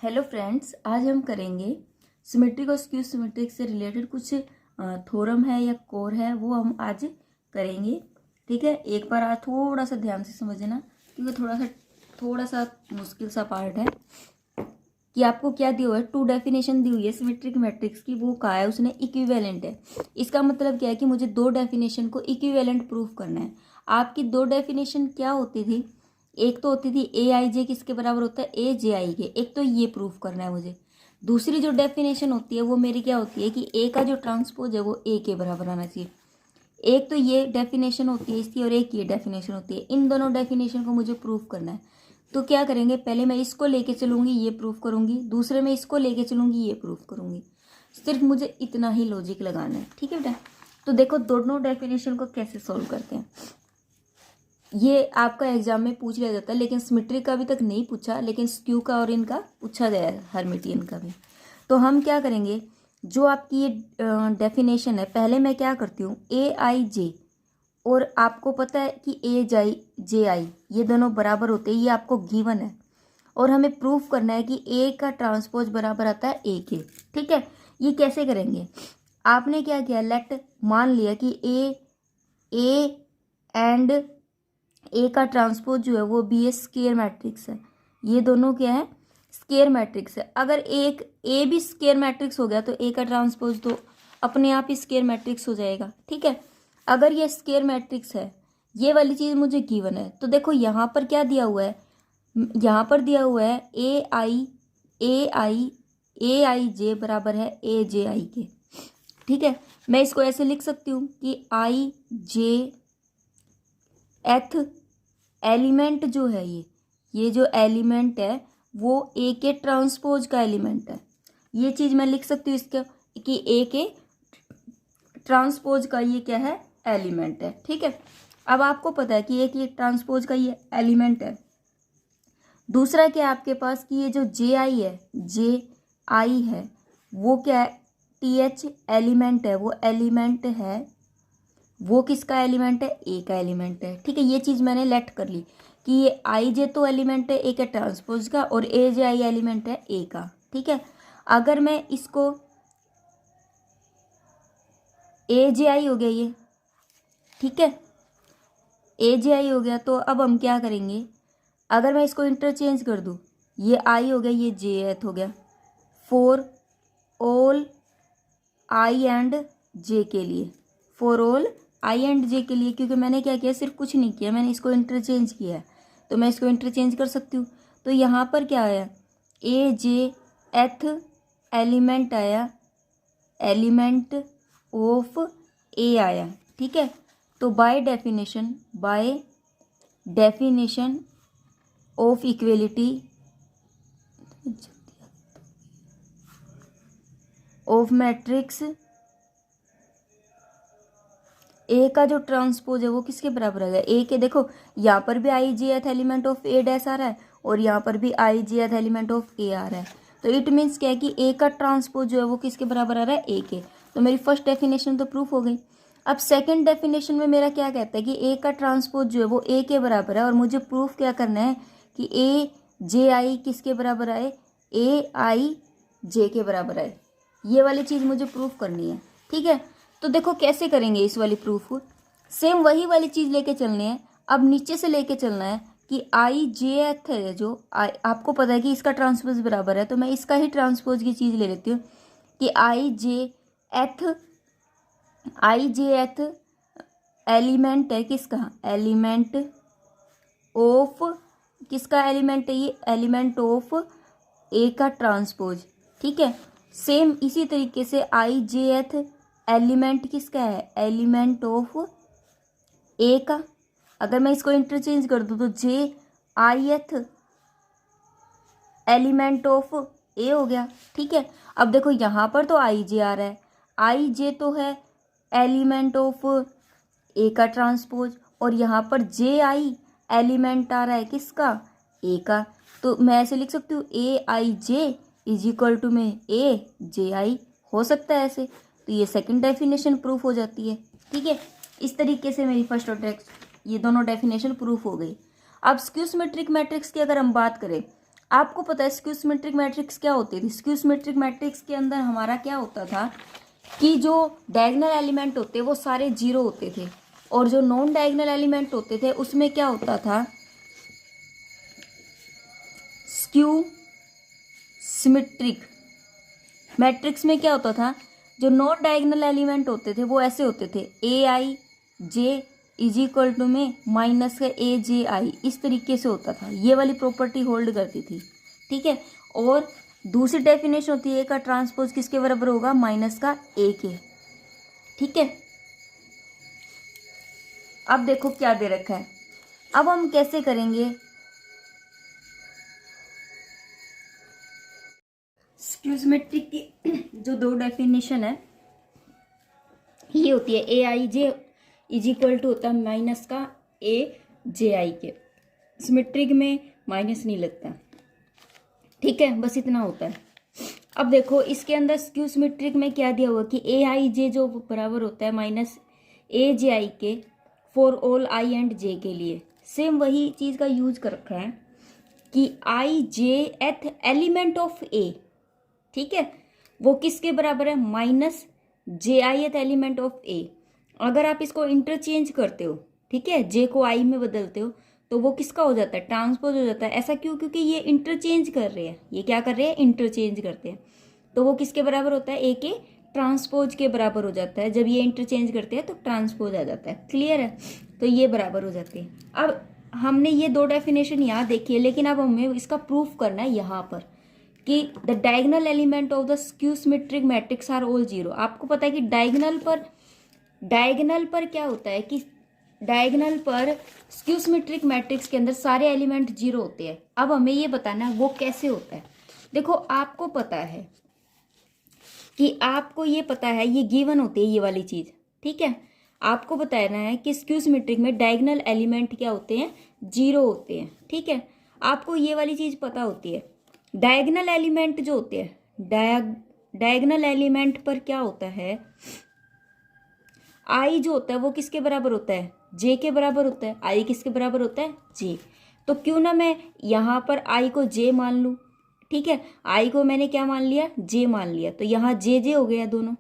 Hello friends, आज हम करेंगे सिमेट्रिक और स्क्यू सिमेट्रिक से रिलेटेड कुछ थ्योरम है या कोर है, वो हम आज करेंगे। ठीक है, एक बार आज थोड़ा सा ध्यान से समझना क्योंकि थोड़ा सा मुश्किल सा पार्ट है। कि आपको क्या दिया हुआ है, टू डेफिनेशन दी हुई है सिमेट्रिक मैट्रिक्स की। वो कहा है उसने इक्विवेलेंट है। इसका मतलब क्या है कि मुझे दो डेफिनेशन को इक्विवेलेंट प्रूफ करना है। आपकी दो डेफिनेशन क्या होती थी? एक तो होती थी ए आई जे किसके बराबर होता है, ए जे आई के। एक तो ये प्रूफ करना है मुझे। दूसरी जो डेफिनेशन होती है वो मेरी क्या होती है कि ए का जो ट्रांसपोज है वो ए के बराबर आना चाहिए। एक तो ये डेफिनेशन होती है इसकी और एक ये डेफिनेशन होती है। इन दोनों डेफिनेशन को मुझे प्रूफ करना है। तो क्या करेंगे, पहले मैं इसको लेके चलूंगी, ये प्रूफ करूंगी। दूसरे में इसको लेके चलूंगी, ये प्रूफ करूंगी। सिर्फ मुझे इतना ही लॉजिक लगाना है। ठीक है बेटा, तो देखो दोनों डेफिनेशन को कैसे सोल्व करते हैं। ये आपका एग्जाम में पूछ लिया जाता है, लेकिन सिमेट्रिक का अभी तक नहीं पूछा, लेकिन स्क्यू का और इनका पूछा गया है, हर्मिटियन का भी। तो हम क्या करेंगे, जो आपकी ये डेफिनेशन है, पहले मैं क्या करती हूँ, ए आई जे, और आपको पता है कि ए जाई जे आई ये दोनों बराबर होते हैं, ये आपको गिवन है। और हमें प्रूफ करना है कि ए का ट्रांसपोज बराबर आता है ए के। ठीक है, ये कैसे करेंगे, आपने क्या किया, लेट मान लिया कि ए एंड ए का ट्रांसपोज जो है वो बी ए स्केयर मैट्रिक्स है। ये दोनों क्या है, स्केयर मैट्रिक्स है। अगर एक ए भी स्केयर मैट्रिक्स हो गया तो ए का ट्रांसपोज तो अपने आप ही स्केयर मैट्रिक्स हो जाएगा। ठीक है, अगर ये स्केयर मैट्रिक्स है, ये वाली चीज़ मुझे गिवन है, तो देखो यहाँ पर क्या दिया हुआ है, यहाँ पर दिया हुआ है ए आई जे बराबर है ए जे आई के। ठीक है, मैं इसको ऐसे लिख सकती हूँ कि आई जे एथ एलिमेंट जो है, ये जो एलिमेंट है वो ए के ट्रांसपोज का एलिमेंट है। ये चीज़ मैं लिख सकती हूँ इसके कि ए के ट्रांसपोज का ये क्या है, एलिमेंट है। ठीक है, अब आपको पता है कि एक ये ट्रांसपोज का ये एलिमेंट है। दूसरा क्या है आपके पास कि ये जो जे आई है वो क्या है, टी एच एलिमेंट है। वो एलिमेंट है, वो किसका एलिमेंट है, ए का एलिमेंट है। ठीक है, ये चीज़ मैंने लेट कर ली कि ये आई जे तो एलिमेंट है ए के ट्रांसपोज का, और ए जे आई एलिमेंट है ए का। ठीक है, अगर मैं इसको ए जे आई हो गया ये, ठीक है, ए जे आई हो गया, तो अब हम क्या करेंगे, अगर मैं इसको इंटरचेंज कर दूँ, ये आई हो गया, ये जे एथ हो गया, for all i and j के लिए, for all i and j के लिए, क्योंकि मैंने क्या किया, सिर्फ कुछ नहीं किया, मैंने इसको इंटरचेंज किया है, तो मैं इसको इंटरचेंज कर सकती हूँ। तो यहाँ पर क्या आया, ए जे एथ एलिमेंट आया, एलिमेंट ऑफ ए आया। ठीक है, तो by definition of equality of matrix, A का जो ट्रांसपोज है वो किसके बराबर आ गया, ए के। देखो यहाँ पर भी i j th element of A dash आ रहा है और यहाँ पर भी i j th element of ए आ रहा है। तो इट मीन्स क्या है कि ए का ट्रांसपोज जो है वो किसके बराबर आ रहा है, ए के। तो मेरी फर्स्ट डेफिनेशन तो प्रूफ हो गई। अब सेकंड डेफिनेशन में मेरा क्या कहता है कि ए का ट्रांसपोज जो है वो ए के बराबर है, और मुझे प्रूफ क्या करना है कि ए जे आई किसके बराबर आए, ए आई जे के बराबर आए। ये वाली चीज़ मुझे प्रूफ करनी है। ठीक है, तो देखो कैसे करेंगे इस वाली प्रूफ को, सेम वही वाली चीज़ लेके चलनी है। अब नीचे से लेके चलना है कि आई जे एथ है, जो आपको पता है कि इसका ट्रांसपोज बराबर है, तो मैं इसका ही ट्रांसपोज की चीज़ ले लेती हूँ कि आई जे एथ एलिमेंट है किसका, एलिमेंट ऑफ, किसका एलिमेंट है ये, एलिमेंट ऑफ ए का ट्रांसपोज। ठीक है, सेम इसी तरीके से आई जे एथ एलिमेंट किसका है, एलिमेंट ऑफ ए का। अगर मैं इसको इंटरचेंज कर दूँ तो जे आई एथ एलिमेंट ऑफ ए हो गया। ठीक है, अब देखो यहाँ पर तो आई जे आ रहा है, आई जे तो है एलिमेंट ऑफ ए का ट्रांसपोज, और यहाँ पर जे आई एलिमेंट आ रहा है किसका, ए का। तो मैं ऐसे लिख सकती हूँ ए i J is equal to में ए जे आई, हो सकता है ऐसे। तो ये सेकंड डेफिनेशन प्रूफ हो जाती है। ठीक है, इस तरीके से मेरी फर्स्ट और ये दोनों डेफिनेशन प्रूफ हो गई। अब स्क्यू सिमेट्रिक मैट्रिक्स की अगर हम बात करें, आपको पता है स्क्यू सिमेट्रिक मैट्रिक्स क्या होती थी? स्क्यू सिमेट्रिक मैट्रिक्स के अंदर हमारा क्या होता था कि जो डायगोनल एलिमेंट होते वो सारे जीरो होते थे, और जो नॉन डायगोनल एलिमेंट होते थे उसमें क्या होता था, स्क्यू सिमेट्रिक मैट्रिक्स में क्या होता था, जो नॉन डायगोनल एलिमेंट होते थे वो ऐसे होते थे, ए i J is equal to में माइनस का ए जे आई, इस तरीके से होता था। ये वाली प्रॉपर्टी होल्ड करती थी, ठीक है। और दूसरी डेफिनेशन होती है ए का ट्रांसपोज किसके बराबर होगा, माइनस का ए के, ठीक है। अब देखो क्या दे रखा है, अब हम कैसे करेंगे, स्क्यू सिमेट्रिक की जो दो डेफिनेशन है ये होती है ए i J is equal to होता है माइनस का ए जे आई के, सिमेट्रिक में माइनस नहीं लगता, ठीक है, बस इतना होता है। अब देखो इसके अंदर स्क्यू सिमेट्रिक में क्या दिया हुआ कि ए आई जे जो बराबर होता है माइनस ए जे आई के for all i and j के लिए, सेम वही चीज़ का यूज कर रखा है कि i j th element of ए, ठीक है, वो किसके बराबर है, माइनस जे आई एथ एलिमेंट ऑफ ए। अगर आप इसको इंटरचेंज करते हो, ठीक है, जे को आई में बदलते हो तो वो किसका हो जाता है, ट्रांसपोज हो जाता है। ऐसा क्यों, क्योंकि ये इंटरचेंज कर रहे हैं, ये क्या कर रहे हैं, इंटरचेंज करते हैं, तो वो किसके बराबर होता है, ए के ट्रांसपोज के बराबर हो जाता है। जब ये इंटरचेंज करते हैं तो ट्रांसपोज आ जाता है, क्लियर है, तो ये बराबर हो जाते हैं। अब हमने ये दो डेफिनेशन यहाँ देखी है, लेकिन अब हमें इसका प्रूफ करना है यहाँ पर कि the diagonal element of the skew symmetric matrix are all zero. आपको पता है कि डायगोनल पर क्या होता है कि डायगोनल पर स्क्यू सिमेट्रिक मैट्रिक्स के अंदर सारे एलिमेंट जीरो होते हैं। अब हमें ये बताना है वो कैसे होता है। देखो आपको पता है कि आपको ये पता है, ये गिवन होती है ये वाली चीज, ठीक है। आपको बताना है कि स्क्यू सिमेट्रिक में डायगोनल एलिमेंट क्या होते हैं, जीरो होते हैं, ठीक है। आपको ये वाली चीज पता होती है। डायगोनल एलिमेंट जो होते हैं, डायगोनल एलिमेंट पर क्या होता है, आई जो होता है वो किसके बराबर होता है, जे के बराबर होता है। आई किसके बराबर होता है, जे। तो क्यों ना मैं यहाँ पर आई को जे मान लूँ, ठीक है, आई को मैंने क्या मान लिया, जे मान लिया, तो यहाँ जे जे हो गया दोनों।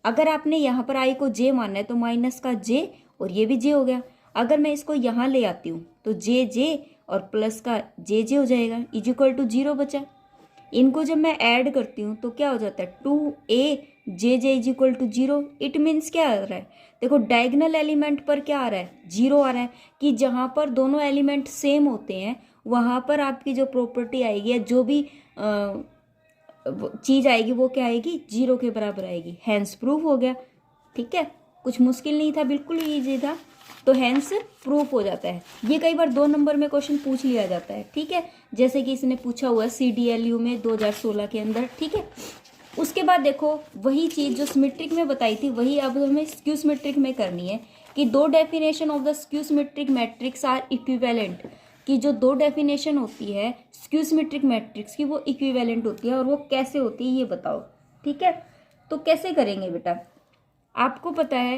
अगर आपने यहाँ पर आई को जे मानना है तो माइनस का जे और ये भी जे हो गया। अगर मैं इसको यहाँ ले आती हूँ तो जे जे और प्लस का जे जे हो जाएगा, इज इक्वल टू जीरो बचा। इनको जब मैं ऐड करती हूँ तो क्या हो जाता है, 2a J J is equal to zero. It means क्या आ रहा है, देखो डायगोनल एलिमेंट पर क्या आ रहा है, जीरो आ रहा है, कि जहाँ पर दोनों एलिमेंट सेम होते हैं वहाँ पर आपकी जो प्रॉपर्टी आएगी या जो भी चीज़ आएगी वो क्या आएगी, जीरो के बराबर आएगी। हैंस प्रूफ हो गया, ठीक है, कुछ मुश्किल नहीं था, बिल्कुल ईजी था, तो हैंस प्रूफ हो जाता है। ये कई बार 2 नंबर में क्वेश्चन पूछ लिया जाता है, ठीक है, जैसे कि इसने पूछा हुआ है CDLU में 2016 के अंदर, ठीक है। उसके बाद देखो वही चीज़ जो सिमेट्रिक में बताई थी वही अब हमें स्क्यू सिमेट्रिक में करनी है, कि दो definition of the skew symmetric matrix are equivalent, कि जो दो डेफिनेशन होती है स्क्यू सिमेट्रिक मैट्रिक्स की वो इक्विवेलेंट होती है, और वो कैसे होती है ये बताओ, ठीक है। तो कैसे करेंगे बेटा, आपको पता है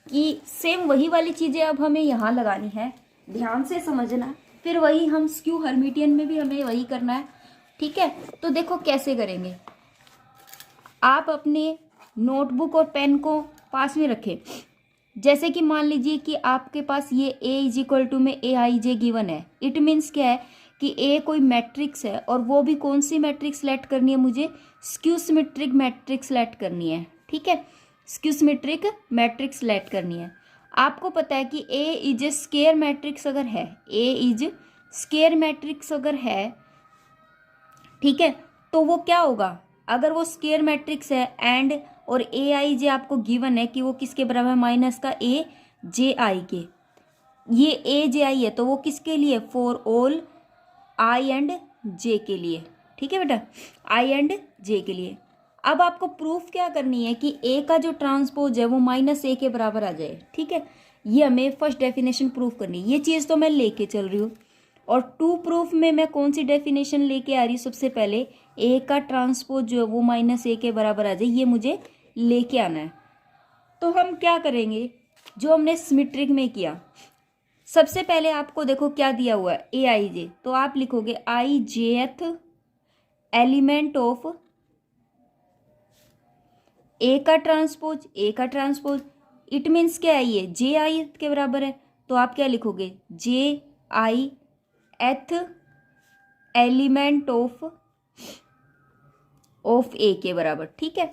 कि सेम वही वाली चीज़ें अब हमें यहाँ लगानी है, ध्यान से समझना, फिर वही हम स्क्यू हर्मिटियन में भी हमें वही करना है, ठीक है। तो देखो कैसे करेंगे, आप अपने नोटबुक और पेन को पास में रखें। जैसे कि मान लीजिए कि आपके पास ये a इज इक्वल टू में ए आई जे गिवन है। इट मीन्स क्या है कि a कोई मैट्रिक्स है, और वो भी कौन सी मैट्रिक्स सेलेक्ट करनी है, मुझे स्क्यू सिमेट्रिक मैट्रिक्स सेलेक्ट करनी है, ठीक है, स्क्यू सिमेट्रिक मैट्रिक्स सेलेक्ट करनी है। आपको पता है कि a इज स्क्वायर मैट्रिक्स अगर है, a इज स्क्वायर मैट्रिक्स अगर है, ठीक है, तो वो क्या होगा, अगर वो स्क्वायर मैट्रिक्स है एंड और ए आई जे आपको गिवन है कि वो किसके बराबर है, माइनस का ए जे आई के, ये ए जे आई है तो वो किसके लिए, for all i and j के लिए, ठीक है बेटा, आई एंड जे के लिए। अब आपको प्रूफ क्या करनी है कि ए का जो ट्रांसपोज है वो माइनस ए के बराबर आ जाए, ठीक है, ये हमें फर्स्ट डेफिनेशन प्रूफ करनी है। ये चीज़ तो मैं लेके चल रही हूँ, और 2 प्रूफ में मैं कौन सी डेफिनेशन लेके आ रही हूँ, सबसे पहले ए का ट्रांसपोज जो है वो माइनस ए के बराबर आ जाए, ये मुझे लेके आना है। तो हम क्या करेंगे, जो हमने सिमेट्रिक में किया, सबसे पहले आपको देखो क्या दिया हुआ है, ए आई जे, तो आप लिखोगे आई जेथ एलिमेंट ऑफ ए का ट्रांसपोज, ए का ट्रांसपोज, इट मीन्स क्या है, ये जे आई के बराबर है, तो आप क्या लिखोगे, जे आई एथ एलिमेंट ऑफ ए के बराबर। ठीक है,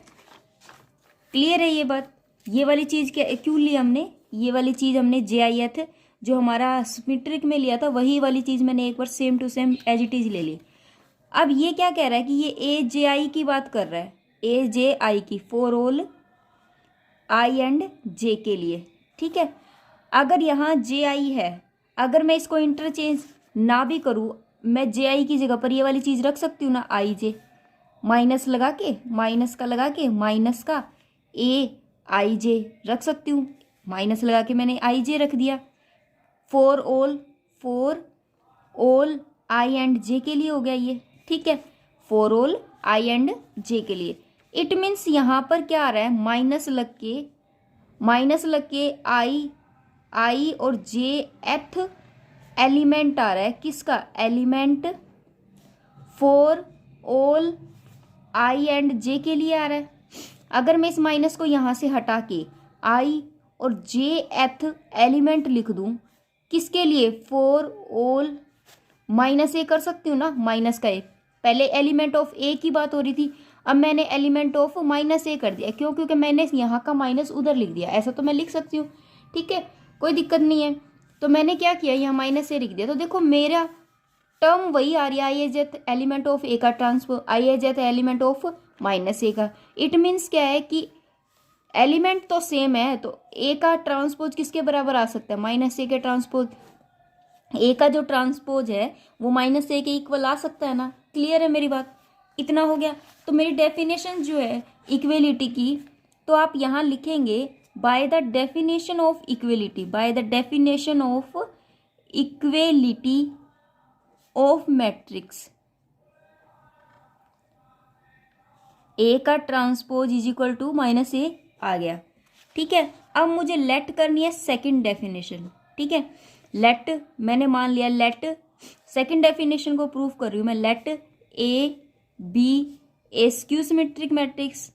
क्लियर है ये बात। ये वाली चीज क्या क्यों ली हमने, ये वाली चीज हमने जे आई एथ जो हमारा सिमेट्रिक में लिया था वही वाली चीज मैंने एक बार same to same as it is ले ली। अब ये क्या कह रहा है कि ये ए जे आई की बात कर रहा है, ए जे आई की, for all i and j के लिए। ठीक है, अगर यहाँ जे आई है, अगर मैं इसको इंटरचेंज ना भी करूँ, मैं जे आई की जगह पर ये वाली चीज़ रख सकती हूँ ना, आई जे, माइनस लगा के, माइनस का लगा के, माइनस का ए आई जे रख सकती हूँ, माइनस लगा के मैंने आई जे रख दिया। For all i and j के लिए हो गया ये। ठीक है, for all i and j के लिए, इट मीन्स यहाँ पर क्या आ रहा है, माइनस लग के आई और जे एथ एलिमेंट आ रहा है, किसका, element for all i and j के लिए आ रहा है। अगर मैं इस माइनस को यहाँ से हटा के आई और जे एथ एलिमेंट लिख दूँ, किसके लिए, फॉर ऑल माइनस ए कर सकती हूँ ना, माइनस का ए, पहले एलिमेंट ऑफ ए की बात हो रही थी, अब मैंने एलिमेंट ऑफ माइनस ए कर दिया, क्यों, क्योंकि मैंने यहाँ का माइनस उधर लिख दिया, ऐसा तो मैं लिख सकती हूँ। ठीक है, कोई दिक्कत नहीं है, तो मैंने क्या किया, यहाँ माइनस ए लिख दिया, तो देखो मेरा टर्म वही आ रही है, आई ए जेथ एलिमेंट ऑफ ए का ट्रांसपोज, आई ए जेथ एलिमेंट ऑफ माइनस ए का। इट मीन्स क्या है कि एलिमेंट तो सेम है, तो ए का ट्रांसपोज किसके बराबर आ सकता है, माइनस ए के ट्रांसपोज, ए का जो ट्रांसपोज है वो माइनस ए के इक्वल आ सकता है ना। क्लियर है मेरी बात, इतना हो गया। तो मेरी डेफिनेशन जो है इक्वेलिटी की, तो आप यहाँ लिखेंगे by the definition of equality, by the definition of equality of matrix, A का transpose is equal to minus A आ गया। ठीक है, अब मुझे लेट करनी है सेकंड डेफिनेशन। ठीक है, लेट मैंने मान लिया, लेट सेकंड डेफिनेशन को प्रूव कर रही हूँ मैं, let A be a skew symmetric matrix,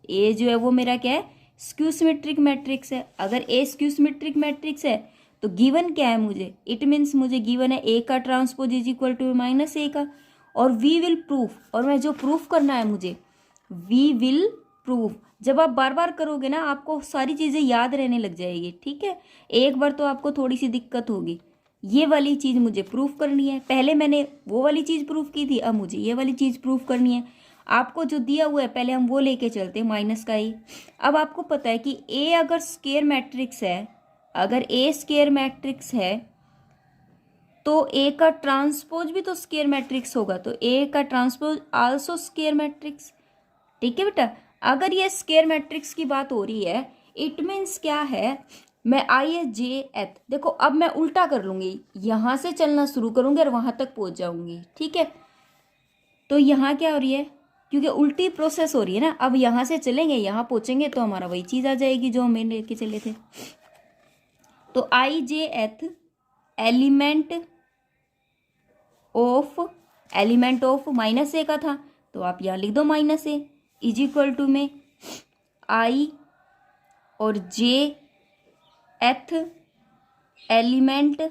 A जो है वो मेरा क्या है, स्क्यू सिमेट्रिक मैट्रिक्स है। अगर ए स्क्यू सिमेट्रिक मैट्रिक्स है तो गिवन क्या है मुझे, इट मीन्स मुझे गिवन है ए का transpose is equal to minus A का, और वी विल प्रूफ, और मैं जो प्रूफ करना है मुझे, वी विल प्रूफ, जब आप बार बार करोगे ना आपको सारी चीज़ें याद रहने लग जाएगी। ठीक है, एक बार तो आपको थोड़ी सी दिक्कत होगी, ये वाली चीज़ मुझे प्रूफ करनी है, पहले मैंने वो वाली चीज़ प्रूफ की थी, अब मुझे ये वाली चीज़ प्रूफ करनी है। आपको जो दिया हुआ है पहले हम वो लेके चलते हैं, माइनस का ए। अब आपको पता है कि ए अगर स्क्वायर मैट्रिक्स है, अगर ए स्क्वायर मैट्रिक्स है तो ए का ट्रांसपोज भी तो स्क्वायर मैट्रिक्स होगा, तो ए का ट्रांसपोज आल्सो स्क्वायर मैट्रिक्स। ठीक है बेटा, अगर ये स्क्वायर मैट्रिक्स की बात हो रही है, इट मीन्स क्या है, मैं आई एस जे एथ, देखो अब मैं उल्टा कर लूंगी, यहाँ से चलना शुरू करूंगी और वहां तक पहुंच जाऊंगी। ठीक है, तो यहाँ क्या हो रही है, क्योंकि उल्टी प्रोसेस हो रही है ना, अब यहाँ से चलेंगे यहाँ पहुंचेंगे तो हमारा वही चीज़ आ जाएगी जो हम लेके चले थे। तो आई j th element of minus A का था, तो आप यहाँ लिख दो minus A is equal to में आई और जे एथ एलिमेंट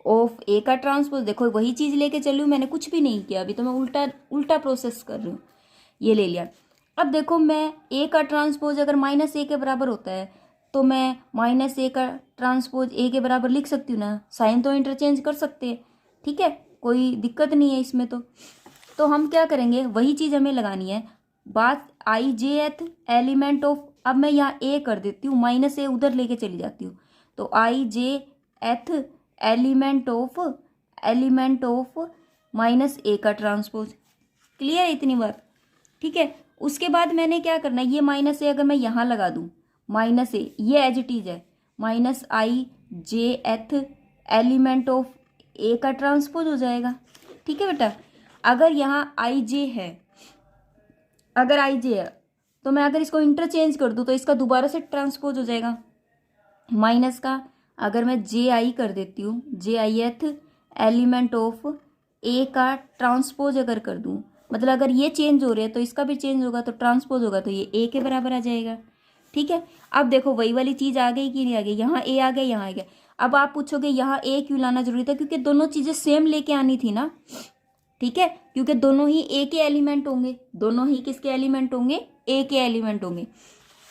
ऑफ ए का ट्रांसपोज, देखो वही चीज़ लेके चलूँ, मैंने कुछ भी नहीं किया, अभी तो मैं उल्टा प्रोसेस कर रही हूँ, ये ले लिया। अब देखो मैं ए का ट्रांसपोज अगर माइनस ए के बराबर होता है तो मैं माइनस ए का ट्रांसपोज ए के बराबर लिख सकती हूँ ना, साइन तो इंटरचेंज कर सकते हैं। ठीक है, कोई दिक्कत नहीं है इसमें। तो हम क्या करेंगे, वही चीज़ हमें लगानी है, बात आई जे एथ एलिमेंट ऑफ, अब मैं यहाँ ए कर देती हूँ, माइनस ए उधर लेके चली जाती हूँ, तो आई j th element of minus A का ट्रांसपोज। क्लियर है इतनी बात। ठीक है, उसके बाद मैंने क्या करना है, ये माइनस ए अगर मैं यहाँ लगा दूँ, माइनस ए ये एज इट इज है, minus I j th element of ए का ट्रांसपोज हो जाएगा। ठीक है बेटा, अगर यहाँ आई जे है, अगर आई जे है तो मैं अगर इसको इंटरचेंज कर दूँ तो इसका दोबारा से ट्रांसपोज हो जाएगा। माइनस का अगर मैं जे आई कर देती हूँ, जे आई एथ एलिमेंट ऑफ ए का ट्रांसपोज अगर कर दूँ, मतलब अगर ये चेंज हो रहे हैं तो इसका भी चेंज होगा, तो ट्रांसपोज होगा तो ये ए के बराबर आ जाएगा। ठीक है, अब देखो वही वाली चीज़ आ गई कि नहीं आ गई, यहाँ ए आ गया, यहाँ आ गया। अब आप पूछोगे यहाँ ए क्यों लाना जरूरी था, क्योंकि दोनों चीज़ें सेम लेके आनी थी ना। ठीक है, क्योंकि दोनों ही ए के एलिमेंट होंगे, दोनों ही किसके एलिमेंट होंगे, ए के एलिमेंट होंगे।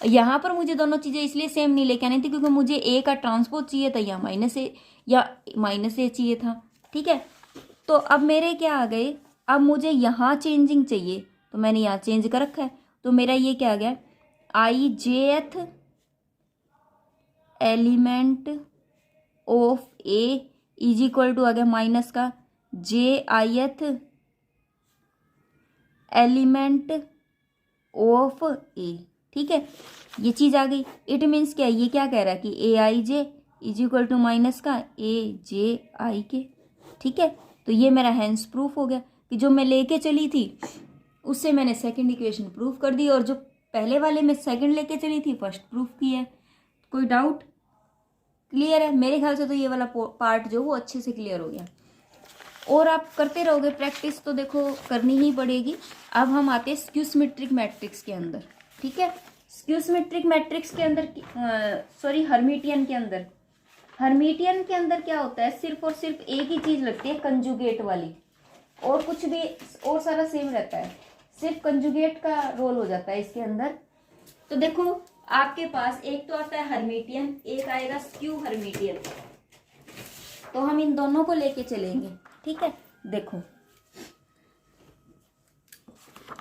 यहाँ पर मुझे दोनों चीज़ें इसलिए सेम नहीं लेके आनी थी क्योंकि मुझे ए का ट्रांसपोज चाहिए था, या माइनस ए चाहिए था। ठीक है, तो अब मेरे क्या आ गए, अब मुझे यहाँ चेंजिंग चाहिए तो मैंने यहाँ चेंज कर रखा है, तो मेरा ये क्या आ गया, i j th element of A is equal to आ गया माइनस का जे आई एथ एलिमेंट ऑफ ए। ठीक है, ये चीज़ आ गई। इट मीन्स क्या, ये क्या कह रहा है कि ए i J is equal to minus का ए जे आई के। ठीक है, तो ये मेरा हैंस प्रूफ हो गया कि जो मैं लेके चली थी उससे मैंने सेकंड इक्वेशन प्रूफ कर दी, और जो पहले वाले में सेकंड लेके चली थी फर्स्ट प्रूफ की है। कोई डाउट? क्लियर है? मेरे ख्याल से तो ये वाला पार्ट जो वो अच्छे से क्लियर हो गया, और आप करते रहोगे प्रैक्टिस तो देखो करनी ही पड़ेगी। अब हम आते हैं स्क्यू सिमेट्रिक मैट्रिक्स के अंदर। ठीक है, स्क्यू सिमेट्रिक मैट्रिक्स के अंदर हर्मिटियन के अंदर, हर्मिटियन के अंदर क्या होता है, सिर्फ और सिर्फ एक ही चीज लगती है, कंजुगेट वाली, और कुछ भी और सारा सेम रहता है, सिर्फ कंजुगेट का रोल हो जाता है इसके अंदर। तो देखो आपके पास एक तो आता है हर्मिटियन, एक आएगा स्क्यू हर्मिटियन, तो हम इन दोनों को लेके चलेंगे। ठीक है, देखो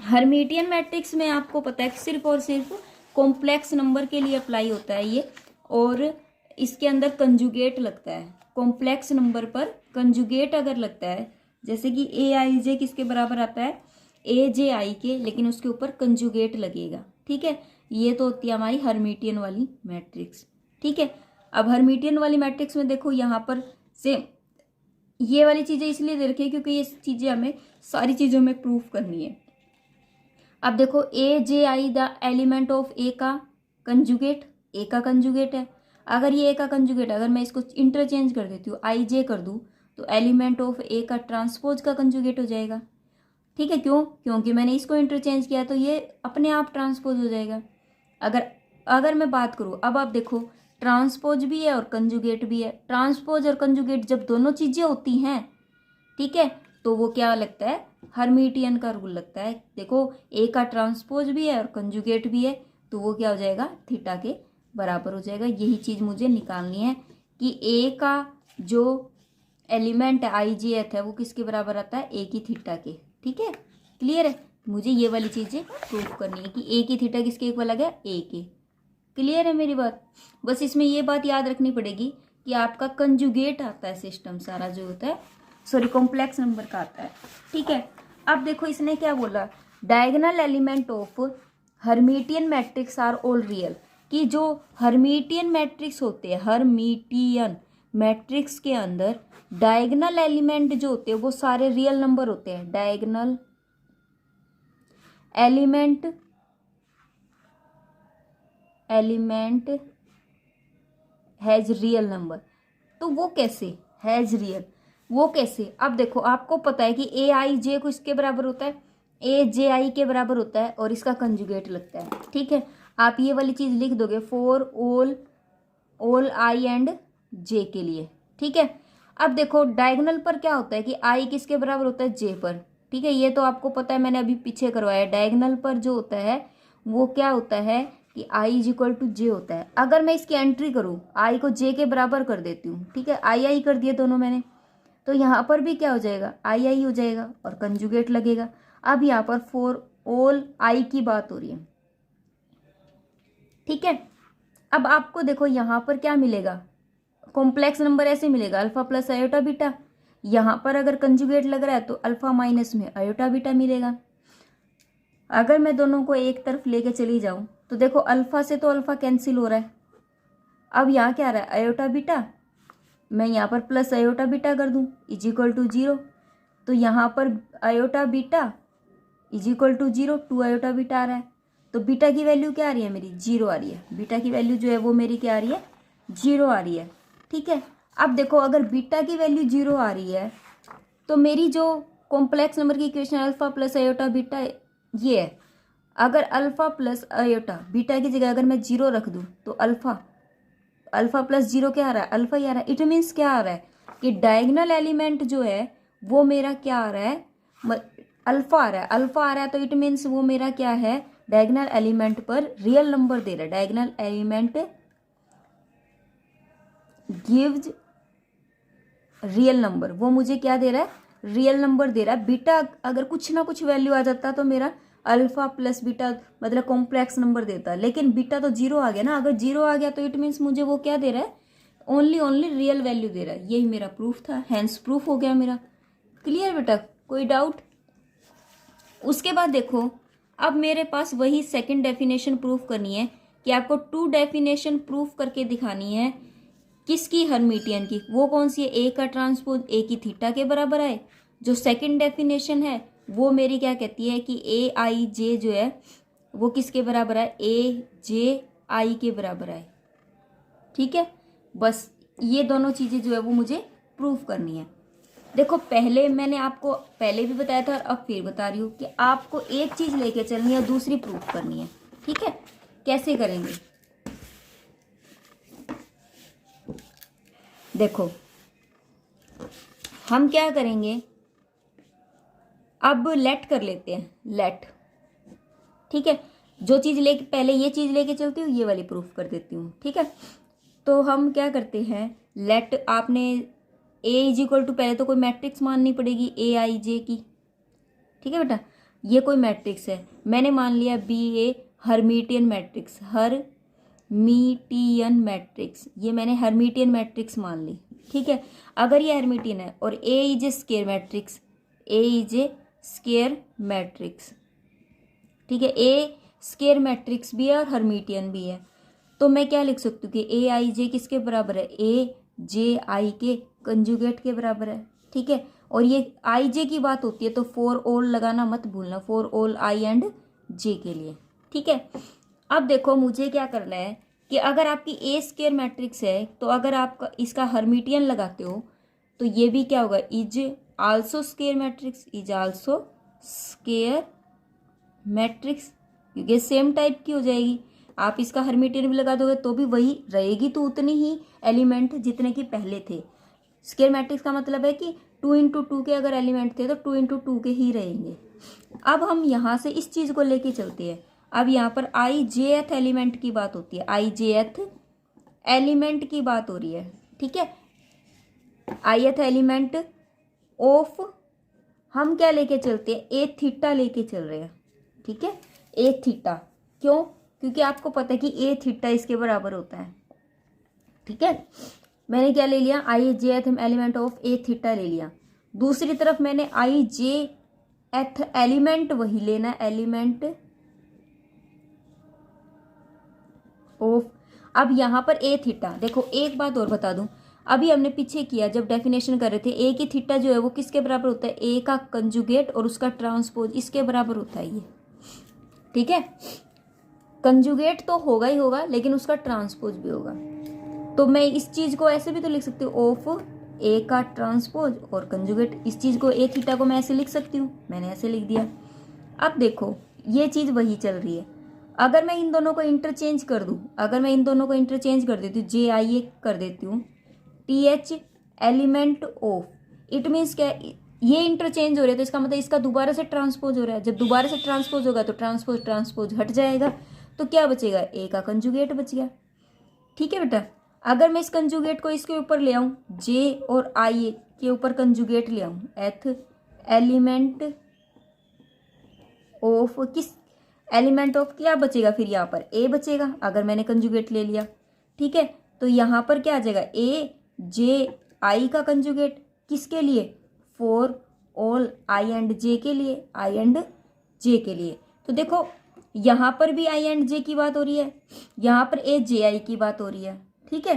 हर्मिटियन मैट्रिक्स में आपको पता है कि सिर्फ और सिर्फ कॉम्प्लेक्स नंबर के लिए अप्लाई होता है ये, और इसके अंदर कंजुगेट लगता है। कॉम्प्लेक्स नंबर पर कंजुगेट अगर लगता है, जैसे कि ए आई जे किसके बराबर आता है, ए जे आई के, लेकिन उसके ऊपर कंजुगेट लगेगा। ठीक है, ये तो होती है हमारी हर्मिटियन वाली मैट्रिक्स। ठीक है, अब हर्मिटियन वाली मैट्रिक्स में देखो यहाँ पर सेम ये वाली चीज़ें इसलिए दे रखी है क्योंकि ये चीज़ें हमें सारी चीज़ों में प्रूफ करनी है। अब देखो ए जे आई द एलिमेंट ऑफ ए का कंजुगेट, ए का कंजुगेट है। अगर ये ए का कंजुगेट, अगर मैं इसको इंटरचेंज कर देती हूँ, आई जे कर दूँ, तो एलिमेंट ऑफ ए का ट्रांसपोज का कंजुगेट हो जाएगा। ठीक है, क्योंकि मैंने इसको इंटरचेंज किया तो ये अपने आप ट्रांसपोज हो जाएगा। अगर मैं बात करूँ, अब आप देखो ट्रांसपोज भी है और कंजुगेट भी है। ट्रांसपोज और कंजुगेट जब दोनों चीज़ें होती हैं, ठीक है, तो वो क्या लगता है, हर्मिटियन का रूल लगता है। देखो ए का ट्रांसपोज भी है और कंजुगेट भी है, तो वो क्या हो जाएगा, थीटा के बराबर हो जाएगा। यही चीज़ मुझे निकालनी है कि ए का जो एलिमेंट आई जी एथ है वो किसके बराबर आता है, ए की थीटा के। ठीक है, क्लियर है? मुझे ये वाली चीज़ें प्रूफ करनी है कि ए की थीटा किसके इक्वल आ गया, ए के। क्लियर है मेरी बात? बस इसमें ये बात याद रखनी पड़ेगी कि आपका कंजुगेट आता है, सिस्टम सारा जो होता है, कॉम्प्लेक्स नंबर का आता है। ठीक है, अब देखो इसने क्या बोला, diagonal element of Hermitian matrix are all real, कि जो हर्मिटियन मैट्रिक्स होते हैं, हर्मिटियन मैट्रिक्स के अंदर डायगोनल एलिमेंट जो होते हैं वो सारे रियल नंबर होते हैं। Diagonal element has real number. तो वो कैसे हैज रियल, वो कैसे? अब देखो आपको पता है कि ए आई जे को इसके बराबर होता है, ए जे आई के बराबर होता है, और इसका कंजुगेट लगता है। ठीक है, आप ये वाली चीज़ लिख दोगे for all i and j के लिए। ठीक है, अब देखो डायगोनल पर क्या होता है कि आई किसके बराबर होता है, जे पर। ठीक है, ये तो आपको पता है, मैंने अभी पीछे करवाया। डायगोनल पर जो होता है वो क्या होता है कि आई इज इक्वल टू जे होता है। अगर मैं इसकी एंट्री करूँ, आई को जे के बराबर कर देती हूँ, ठीक है, आई कर दिए दोनों मैंने, तो यहाँ पर भी क्या हो जाएगा, आई हो जाएगा और कंजुगेट लगेगा। अब यहाँ पर फॉर ऑल आई की बात हो रही है। ठीक है, अब आपको देखो यहाँ पर क्या मिलेगा, कॉम्प्लेक्स नंबर ऐसे मिलेगा, अल्फा प्लस आयोटा बीटा। यहाँ पर अगर कंजुगेट लग रहा है तो अल्फा माइनस में आयोटा बीटा मिलेगा। अगर मैं दोनों को एक तरफ लेके चली जाऊँ तो देखो अल्फा से तो अल्फा कैंसिल हो रहा है। अब यहाँ क्या आ रहा है, आयोटा बीटा, मैं यहाँ पर प्लस आयोटा बीटा कर दूँ इज इक्वल टू 0, तो यहाँ पर iota beta is equal to 0, 2 iota beta आ रहा है। तो बीटा की वैल्यू क्या आ रही है मेरी, 0 आ रही है। बीटा की वैल्यू जो है वो मेरी क्या आ रही है, 0 आ रही है। ठीक है, अब देखो अगर बीटा की वैल्यू 0 आ रही है तो मेरी जो कॉम्प्लेक्स नंबर की equation alpha plus iota beta ये है। अगर अल्फा प्लस आयोटा बीटा की जगह अगर मैं 0 रख दूं तो अल्फा प्लस 0 क्या आ रहा है, अल्फा ही आ रहा है। इट मीन्स क्या आ रहा है कि डायगोनल एलिमेंट जो है वो मेरा क्या आ रहा है, अल्फा आ रहा है। अल्फा आ रहा है तो इट मीन्स वो मेरा क्या है, डायगोनल एलिमेंट पर रियल नंबर दे रहा है। Diagonal element gives real number, वो मुझे क्या दे रहा है, रियल नंबर दे रहा है। बीटा अगर कुछ ना कुछ वैल्यू आ जाता तो मेरा अल्फा प्लस बीटा मतलब कॉम्प्लेक्स नंबर देता, लेकिन बीटा तो 0 आ गया ना। अगर 0 आ गया तो इट मीन्स मुझे वो क्या दे रहा है, ओनली रियल वैल्यू दे रहा है। यही मेरा प्रूफ था, हैंस प्रूफ हो गया मेरा। क्लियर बेटा, कोई डाउट? उसके बाद देखो अब मेरे पास वही सेकंड डेफिनेशन प्रूफ करनी है कि आपको 2 डेफिनेशन प्रूफ करके दिखानी है। किसकी, हर्मिटियन की। वो कौन सी है, ए का ट्रांसपोज ए की थीटा के बराबर है। जो सेकंड डेफिनेशन है वो मेरी क्या कहती है कि ए आई जे जो है वो किसके बराबर है, ए जे आई के बराबर है। ठीक है, बस ये दोनों चीजें जो है वो मुझे प्रूफ करनी है। देखो पहले मैंने आपको पहले भी बताया था और अब फिर बता रही हूँ कि आपको एक चीज लेके चलनी है, दूसरी प्रूफ करनी है। ठीक है, कैसे करेंगे, देखो हम क्या करेंगे, अब लेट कर लेते हैं, लेट। ठीक है, जो चीज लेके पहले ये चीज लेके चलती हूँ, ये वाली प्रूफ कर देती हूँ। ठीक है, तो हम क्या करते हैं, लेट आपने ए इज इक्वल टू, पहले तो कोई मैट्रिक्स माननी पड़ेगी ए आई जे की। ठीक है बेटा, ये कोई मैट्रिक्स है, मैंने मान लिया बी ए हर्मिटियन मैट्रिक्स, हर्मिटियन मैट्रिक्स, ये मैंने हर्मिटियन मैट्रिक्स मान ली। ठीक है, अगर ये हर्मिटियन है और A is a square matrix, A is a square matrix. ठीक है, ए स्क्वायर मैट्रिक्स भी है और हर्मिटियन भी है, तो मैं क्या लिख सकती हूँ कि ए आई जे किसके बराबर है, ए जे आई के कंजुगेट के बराबर है। ठीक है, और ये आई जे की बात होती है तो फॉर ऑल लगाना मत भूलना, for all i and j के लिए। ठीक है, अब देखो मुझे क्या करना है कि अगर आपकी ए स्क्वायर मैट्रिक्स है तो अगर आप इसका हर्मिटियन लगाते हो तो ये भी क्या होगा, is also square matrix, is also square matrix, क्योंकि सेम टाइप की हो जाएगी। आप इसका हर्मिटियन भी लगा दोगे तो भी वही रहेगी, तो उतनी ही एलिमेंट जितने की पहले थे। स्क्वायर मैट्रिक्स का मतलब है कि 2 इंटू 2 के अगर एलिमेंट थे तो 2 इंटू 2 के ही रहेंगे। अब हम यहाँ से इस चीज को लेके चलते हैं। अब यहाँ पर आई जे एथ एलिमेंट की बात होती है, आई जे एथ एलिमेंट की बात हो रही है। ठीक है, आई एथ एलिमेंट ऑफ, हम क्या लेके चलते हैं, ए थीटा लेके चल रहे हैं। ठीक है, ए थीटा, क्यों, क्योंकि आपको पता है कि ए थीटा इसके बराबर होता है। ठीक है, मैंने क्या ले लिया, आई j th element of A theta ले लिया। दूसरी तरफ मैंने आई जे एथ एलिमेंट वही लेना, एलिमेंट ऑफ, अब यहां पर ए थीटा। देखो एक बात और बता दूं, अभी हमने पीछे किया जब डेफिनेशन कर रहे थे, ए की थीटा जो है वो किसके बराबर होता है, ए का कंजुगेट और उसका ट्रांसपोज, इसके बराबर होता है ये। ठीक है, कंजुगेट तो होगा ही होगा लेकिन उसका ट्रांसपोज भी होगा। तो मैं इस चीज को ऐसे भी तो लिख सकती हूँ, ऑफ ए का ट्रांसपोज और कंजुगेट। इस चीज को ए थीटा को मैं ऐसे लिख सकती हूँ, मैंने ऐसे लिख दिया। अब देखो ये चीज वही चल रही है। अगर मैं इन दोनों को इंटरचेंज कर दूं, अगर मैं इन दोनों को इंटरचेंज कर देती हूँ, जे आई ए कर देती हूँ, T H element of, it means क्या, ये इंटरचेंज हो रहा है तो इसका मतलब इसका दोबारा से ट्रांसपोज हो रहा है। जब दोबारा से ट्रांसपोज होगा तो ट्रांसपोज ट्रांसपोज हट जाएगा, तो क्या बचेगा, ए का कंजुगेट बच गया। ठीक है बेटा, अगर मैं इस कंजुगेट को इसके ऊपर ले आऊं, जे और आई के ऊपर कंजुगेट ले आऊं, एथ एलिमेंट ऑफ, किस एलिमेंट ऑफ क्या बचेगा, फिर यहाँ पर ए बचेगा अगर मैंने कंजुगेट ले लिया। ठीक है, तो यहाँ पर क्या आ जाएगा, ए जे आई का कंजुगेट, किसके लिए, for all i and j के लिए, आई एंड जे के लिए। तो देखो यहाँ पर भी आई एंड जे की बात हो रही है, यहाँ पर ए जे आई की बात हो रही है। ठीक है,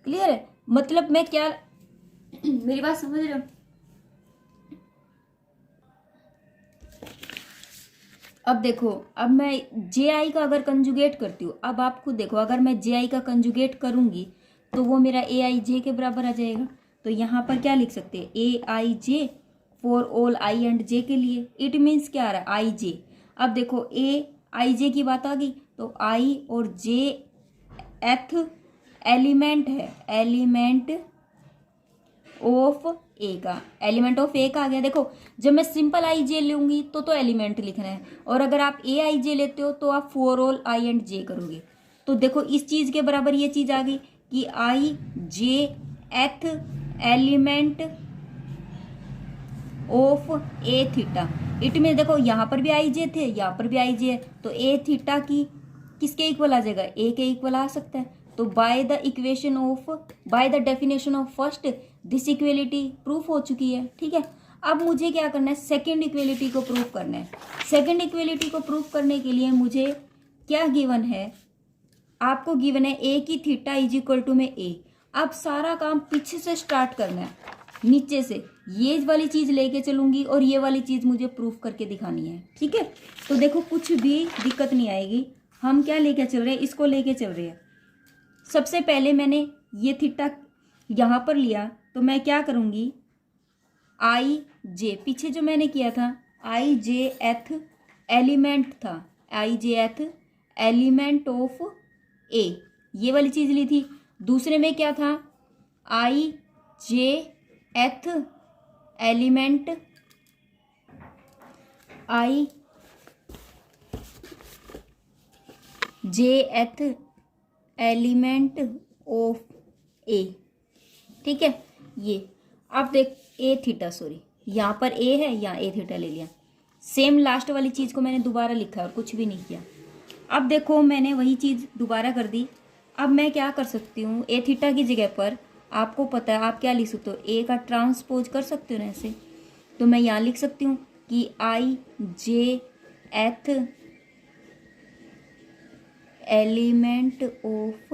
क्लियर है, मतलब मैं क्या मेरी बात समझ रहे हो। अब देखो, अब मैं जे आई का अगर कंजुगेट करती हूँ, अब आप खुद देखो, अगर मैं जे आई का कंजुगेट करूंगी तो वो मेरा ए आई जे के बराबर आ जाएगा। तो यहाँ पर क्या लिख सकते हैं, A i j for all i and j के लिए। इट मीन्स क्या आ रहा है, आई जे। अब देखो ए आई जे की बात आ गई, तो आई और जे एथ एलिमेंट है, एलिमेंट ऑफ ए का, एलिमेंट ऑफ ए का आ गया। देखो जब मैं सिंपल आई जे लूंगी तो एलिमेंट लिखना है, और अगर आप ए आई जे लेते हो तो आप फॉर ऑल आई एंड जे करोगे। तो देखो इस चीज के बराबर ये चीज आ गई कि i j th element of A theta. It mean देखो यहाँ पर भी आई जे थे, यहाँ पर भी आई जे है, तो ए थीटा की किसके इक्वल आ जाएगा, ए के इक्वल आ सकता है। तो by the equation of, bye the definition of first, this equality proof हो चुकी है। ठीक है, अब मुझे क्या करना है, सेकेंड इक्वेलिटी को प्रूफ करना है। सेकेंड इक्वेलिटी को प्रूफ करने के लिए मुझे क्या गिवन है, आपको गिवन है ए की थीटा इज इक्वल टू में ए। अब सारा काम पीछे से स्टार्ट करना है, नीचे से ये वाली चीज लेके चलूंगी और ये वाली चीज मुझे प्रूफ करके दिखानी है। ठीक है, तो देखो कुछ भी दिक्कत नहीं आएगी। हम क्या लेके चल रहे हैं, इसको लेके चल रहे हैं। सबसे पहले मैंने ये थीटा यहां पर लिया, तो मैं क्या करूंगी, आई जे, पीछे जो मैंने किया था आई जे एथ एलिमेंट था, आई जे एथ एलिमेंट ऑफ ए, ये वाली चीज ली थी। दूसरे में क्या था, आई j th element, I j th element of ए। ठीक है, ये अब देख ए थीटा, सॉरी यहाँ पर ए है, यहाँ ए थीटा ले लिया। सेम लास्ट वाली चीज को मैंने दोबारा लिखा और कुछ भी नहीं किया। अब देखो मैंने वही चीज दोबारा कर दी। अब मैं क्या कर सकती हूँ, ए थीटा की जगह पर आपको पता है आप क्या लिख सकते हो, ए का ट्रांसपोज कर सकते हो ना ऐसे। तो मैं यहाँ लिख सकती हूँ कि i j th element of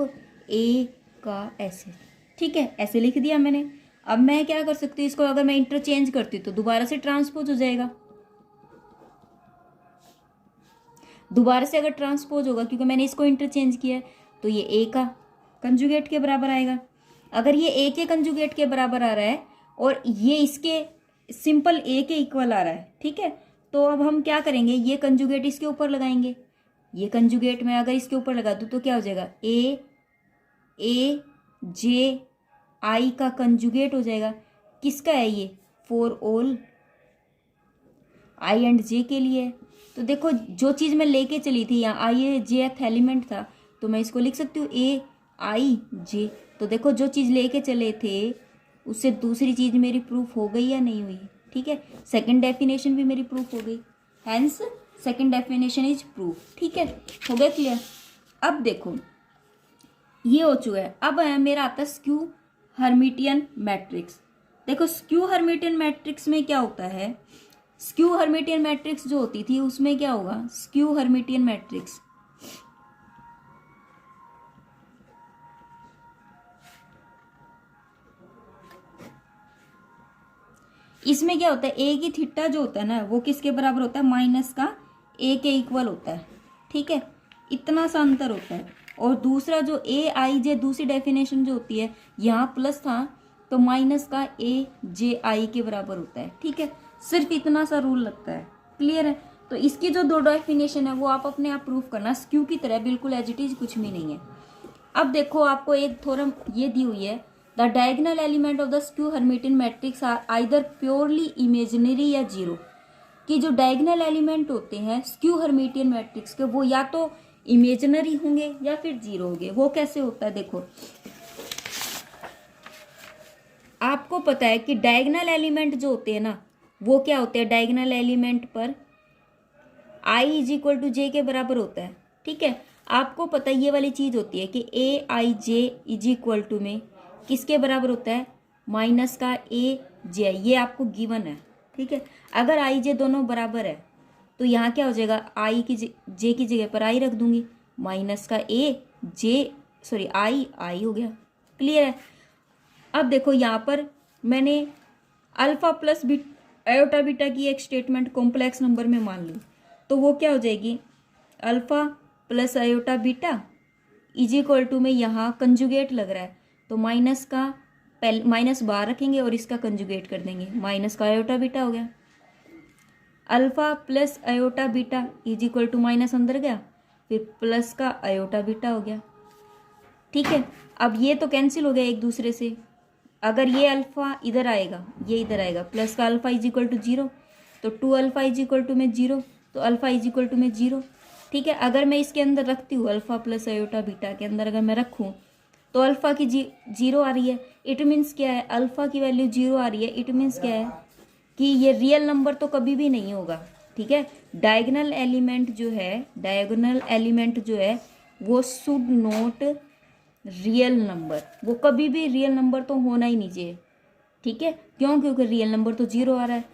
ए का ऐसे। ठीक है, ऐसे लिख दिया मैंने। अब मैं क्या कर सकती हूँ, इसको अगर मैं इंटरचेंज करती हूँ तो दोबारा से ट्रांसपोज हो जाएगा। दोबारा से अगर ट्रांसपोज होगा क्योंकि मैंने इसको इंटरचेंज किया है, तो ये ए का कंजुगेट के बराबर आएगा। अगर ये ए के कंजुगेट के बराबर आ रहा है और ये इसके सिंपल ए के इक्वल आ रहा है, ठीक है, तो अब हम क्या करेंगे, ये कंजुगेट इसके ऊपर लगाएंगे। ये कंजुगेट मैं अगर इसके ऊपर लगा दूँ तो क्या हो जाएगा, ए जे आई का कंजुगेट हो जाएगा। किसका है ये, for all i and j के लिए। तो देखो जो चीज़ मैं लेके चली थी यहाँ आई जे एथ एलिमेंट था, तो मैं इसको लिख सकती हूँ ए आई जे। तो देखो जो चीज़ लेके चले थे उससे दूसरी चीज़ मेरी प्रूफ हो गई या नहीं हुई। ठीक है, सेकंड डेफिनेशन भी मेरी प्रूफ हो गई, hence second definition is proof. ठीक है, हो गया क्लियर। अब देखो ये हो चुका है। अब मेरा आता है स्क्यू हर्मिटियन मैट्रिक्स। देखो स्क्यू हर्मिटियन मैट्रिक्स में क्या होता है, स्क्यू हर्मिटियन मैट्रिक्स जो होती थी उसमें क्या होगा, स्क्यू हर्मिटियन मैट्रिक्स इसमें क्या होता है, ए की थीटा जो होता है ना वो किसके बराबर होता है, माइनस का ए के इक्वल होता है। ठीक है, इतना सा अंतर होता है। और दूसरा जो ए आई जे दूसरी डेफिनेशन जो होती है, यहाँ प्लस था तो माइनस का ए जे आई के बराबर होता है। ठीक है, सिर्फ इतना सा रूल लगता है। क्लियर है, तो इसकी जो दो डेफिनेशन है वो आप अपने आप प्रूफ करना, स्क्यू की तरह बिल्कुल एज इट इज, कुछ भी नहीं है। अब देखो आपको एक थ्योरम ये दी हुई है, the diagonal element of the skew Hermitian matrix are either purely imaginary या जीरो। कि जो डायगोनल एलिमेंट होते हैं स्क्यू हर्मिटियन मैट्रिक्स के, वो या तो इमेजिनरी होंगे या फिर जीरो होंगे। वो कैसे होता है, देखो आपको पता है कि डायगोनल एलिमेंट जो होते हैं ना वो क्या होते हैं, डायगोनल एलिमेंट पर आई इज इक्वल टू जे के बराबर होता है। ठीक है, आपको पता है ये वाली चीज होती है कि ए i J is equal to में किसके बराबर होता है, माइनस का ए जे आई, ये आपको गिवन है। ठीक है, अगर आई जे दोनों बराबर है तो यहाँ क्या हो जाएगा, आई की जे की जगह पर आई रख दूंगी, माइनस का ए जे, सॉरी आई हो गया। क्लियर है। अब देखो यहाँ पर मैंने अल्फा प्लस आयोटा बीटा की एक स्टेटमेंट कॉम्प्लेक्स नंबर में मान ली, तो वो क्या हो जाएगी, alpha plus iota beta is equal to में यहाँ कंजुगेट लग रहा है तो माइनस का पहले माइनस बाहर रखेंगे और इसका कंजुगेट कर देंगे, माइनस का आयोटा बीटा हो गया। Alpha plus iota beta is equal to minus अंदर गया, फिर प्लस का आयोटा बीटा हो गया। ठीक है, अब ये तो कैंसिल हो गया एक दूसरे से। अगर ये अल्फ़ा इधर आएगा, ये इधर आएगा, प्लस का अल्फ़ा इज इक्वल टू 0, तो 2 अल्फ़ा इज इक्वल टू में 0, तो अल्फ़ा इज इक्वल टू में 0। ठीक है, अगर मैं इसके अंदर रखती हूँ, अल्फ़ा प्लस आयोटा बीटा के अंदर अगर मैं रखूँ तो अल्फ़ा की 0 आ रही है। इट मीन्स क्या है, अल्फ़ा की वैल्यू 0 आ रही है। इट मीन्स क्या है कि ये रियल नंबर तो कभी भी नहीं होगा। ठीक है, डायगोनल एलिमेंट जो है वो शुड नॉट रियल नंबर, वो कभी भी रियल नंबर तो होना ही नहीं चाहिए। ठीक है, क्यों? क्योंकि रियल नंबर तो 0 आ रहा है।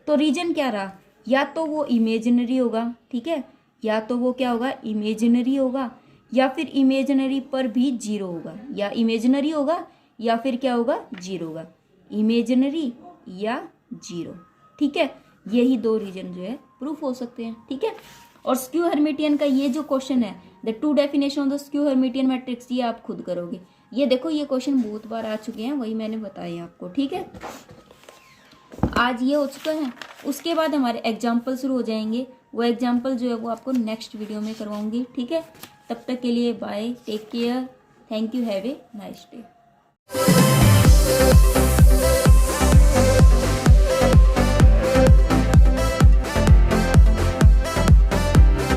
तो रीजन क्या रहा, या तो वो इमेजिनरी होगा, ठीक है, या तो वो क्या होगा, इमेजिनरी होगा, या फिर इमेजिनरी पर भी 0 होगा, या इमेजिनरी होगा या फिर क्या होगा, 0 होगा, इमेजिनरी या 0। ठीक है, यही 2 रीजन जो है प्रूफ हो सकते हैं। ठीक है, और स्क्यू हर्मिटियन का ये जो क्वेश्चन है, the 2 definition of the skew Hermitian matrix, ये आप खुद करोगे। ये देखो, ये क्वेश्चन बहुत बार आ चुके हैं, वही मैंने बताया आपको। ठीक है, आज ये हो चुका है, उसके बाद हमारे एग्जाम्पल शुरू हो जाएंगे। वो एग्जाम्पल जो है वो आपको नेक्स्ट वीडियो में करवाऊंगी। ठीक है, तब तक के लिए bye, take care, thank you, have a nice day.